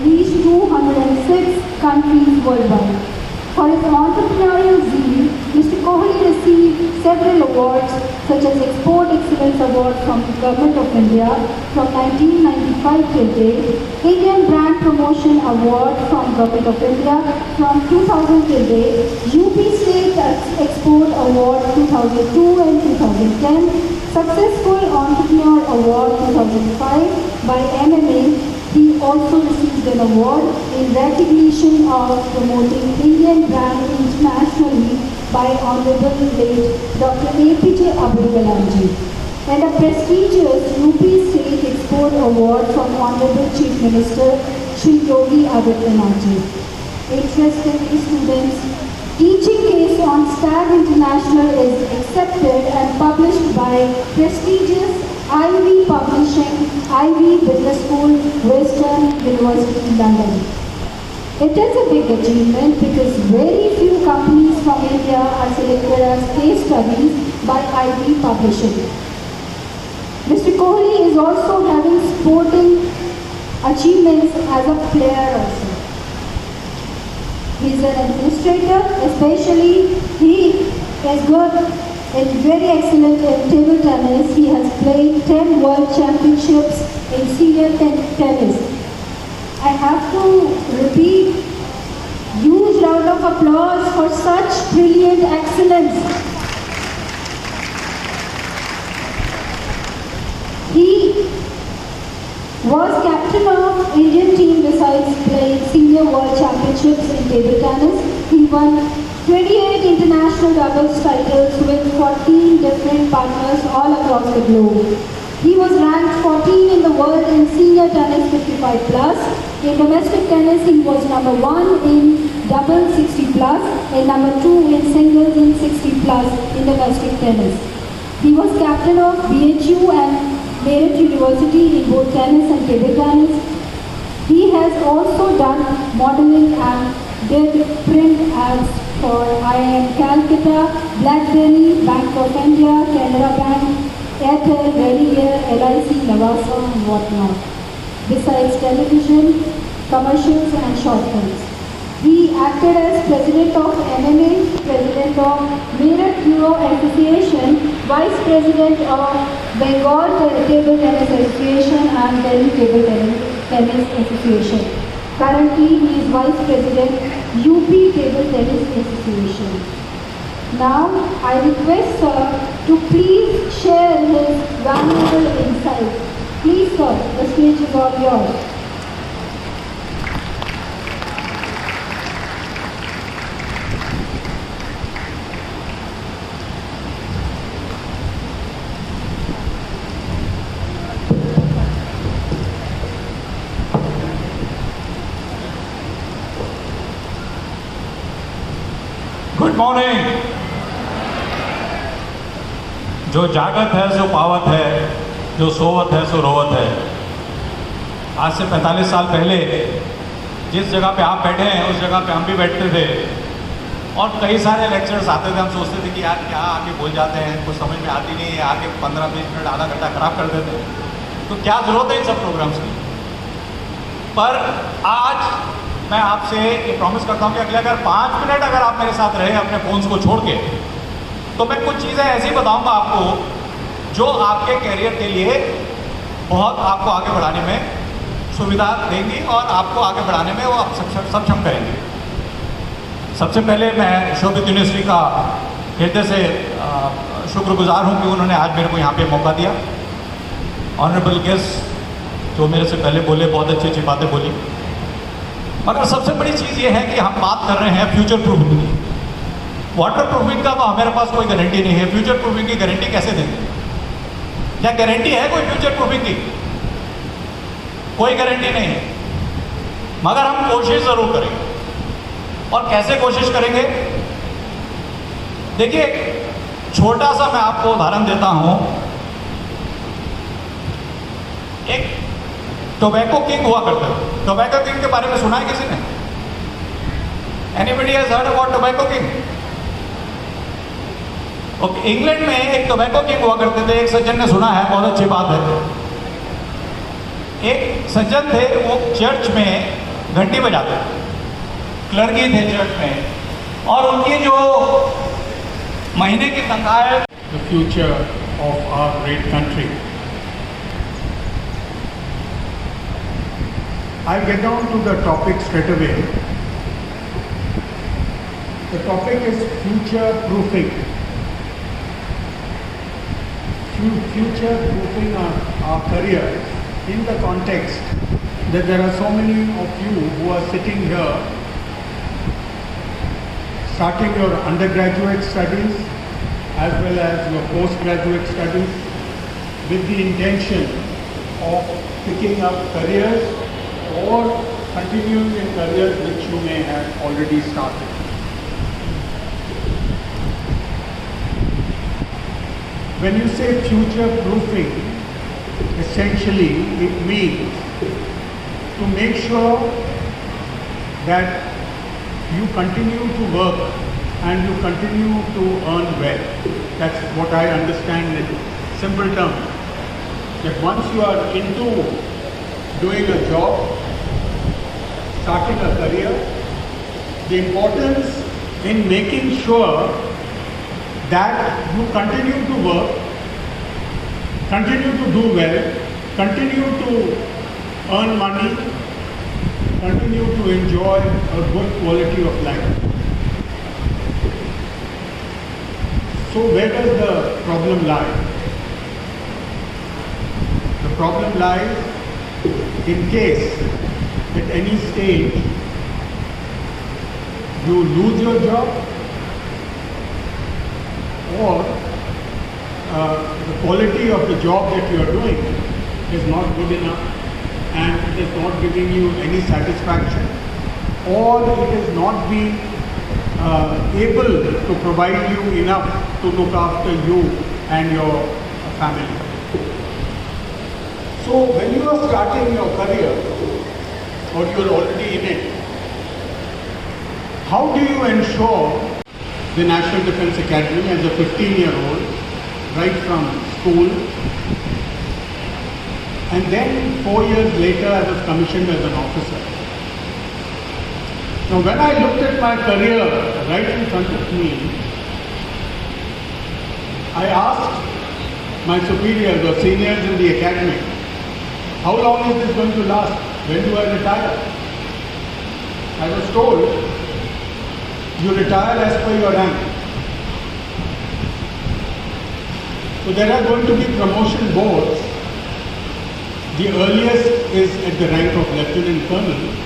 reached 206 countries worldwide. For his entrepreneurial zeal, Mr. Kohli received several awards such as Export Excellence Award from the Government of India from 1995 till date, Indian Brand Promotion Award from Government of India from 2000 till date, UP State Export Award 2002 and 2010, Successful Entrepreneur Award 2005 by MMA. He also received an award in recognition of promoting Indian brand internationally by Honorable late Dr. APJ Abdul Kalam ji, and a prestigious UP State Export Award from Honorable Chief Minister Shri Yogi Adityanath ji. Interestingly, students, teaching case on STAG International is accepted and published by prestigious Ivy Publishing, Ivy Business School, Western University, London. It is a big achievement because very few companies from India are selected as case studies by Ivy Publishing. Mr. Kohli is also having sporting achievements as a player also. He is an administrator, especially he is good and very excellent in table tennis. He has played 10 world championships in senior tennis. I have to repeat, huge round of applause for such brilliant excellence. He was captain of Indian team besides playing senior world championships in table tennis. He won 28 international doubles titles with 14 different partners all across the globe. He was ranked 14 in the world in senior tennis 55 plus. In domestic tennis, he was number 1 in doubles 60 plus and number 2 in singles in 60 plus in domestic tennis. He was captain of BHU and Meerut University in both tennis and table tennis. He has also done modeling and did print ads for IIM Calcutta, BlackBerry, Bank of India, Canara Bank, Airtel, Ready Air, LIC, Lavasa and whatnot. Besides television, commercials and short films. He acted as president of MMA, president of Meerut Euro Association, vice president of Bengal Table Tennis Association and Delhi Table Tennis Association. Currently, he is vice president, UP Table Tennis Association. Now, I request sir to please share his valuable insights. Please sir, the stage is all yours. Good morning. जो जागत है सो पावत है, जो सोवत है सो रोवत है। आज से 45 साल पहले जिस जगह पे आप बैठे हैं उस जगह पे हम भी बैठते थे और कई सारे लेक्चर्स आते थे। हम सोचते थे कि यार क्या आगे बोल जाते हैं, कुछ समझ में आती नहीं है, आगे 15-20 मिनट आधा घंटा खराब कर देते, तो क्या ज़रूरत है इन सब प्रोग्राम्स की। पर आज मैं आपसे ये प्रॉमिस करता हूँ कि अगले अगर 5 मिनट अगर आप मेरे साथ रहे अपने फ़ोन्स को छोड़ के, तो मैं कुछ चीज़ें ऐसी बताऊँगा आपको जो आपके कैरियर के लिए बहुत आपको आगे बढ़ाने में सुविधा देंगी और आपको आगे बढ़ाने में वो आप सक्षम करेंगे। सबसे पहले मैं शोभित यूनिवर्सिटी का हृदय से शुक्रगुजार हूँ कि उन्होंने आज मेरे को यहाँ पे मौका दिया। ऑनरेबल गेस्ट जो मेरे से पहले बोले, बहुत अच्छी अच्छी बातें बोली, मगर सबसे बड़ी चीज़ ये है कि हम बात कर रहे हैं फ्यूचर प्रूफिंग की। वाटर प्रूफिंग का तो हमारे पास कोई गारंटी नहीं है, फ्यूचर प्रूफिंग की गारंटी कैसे देंगे? क्या गारंटी है कोई फ्यूचर प्रूफिंग की? कोई गारंटी नहीं है, मगर हम कोशिश ज़रूर करेंगे। और कैसे कोशिश करेंगे? देखिए, छोटा सा मैं आपको उदाहरण देता हूँ। एक टोबैको किंग हुआ करता है। टोबैको किंग के बारे में सुना है किसी ने? Anybody has heard about tobacco king? Okay, England में एक टोबैको किंग हुआ करते थे। एक सज्जन ने सुना है, बहुत अच्छी बात है। एक सज्जन थे, वो चर्च में घंटी बजाते थे, क्लर्की थे चर्च में, और उनकी जो महीने की तनख्वाह है, the future of our great country. I'll get down to the topic straight away. The topic is future proofing. Future proofing our career in the context that there are so many of you who are sitting here starting your undergraduate studies as well as your postgraduate studies with the intention of picking up careers or continuing in careers which you may have already started. When you say future proofing, essentially it means to make sure that you continue to work and you continue to earn well. That's what I understand in simple terms. That once you are into doing a job, starting a career, the importance in making sure that you continue to work, continue to do well, continue to earn money, continue to enjoy a good quality of life. So where does the problem lie? The problem lies in case at any stage you lose your job or the quality of the job that you are doing is not good enough and it is not giving you any satisfaction, or it is not being able to provide you enough to look after you and your family. So when you are starting your career or you are already in it, how do you ensure the National Defence Academy as a 15-year-old, right from school, and then 4 years later I was commissioned as an officer. Now when I looked at my career right in front of me, I asked my superiors or seniors in the academy, how long is this going to last? When do I retire? I was told, you retire as per your rank. So there are going to be promotion boards. The earliest is at the rank of Lieutenant Colonel,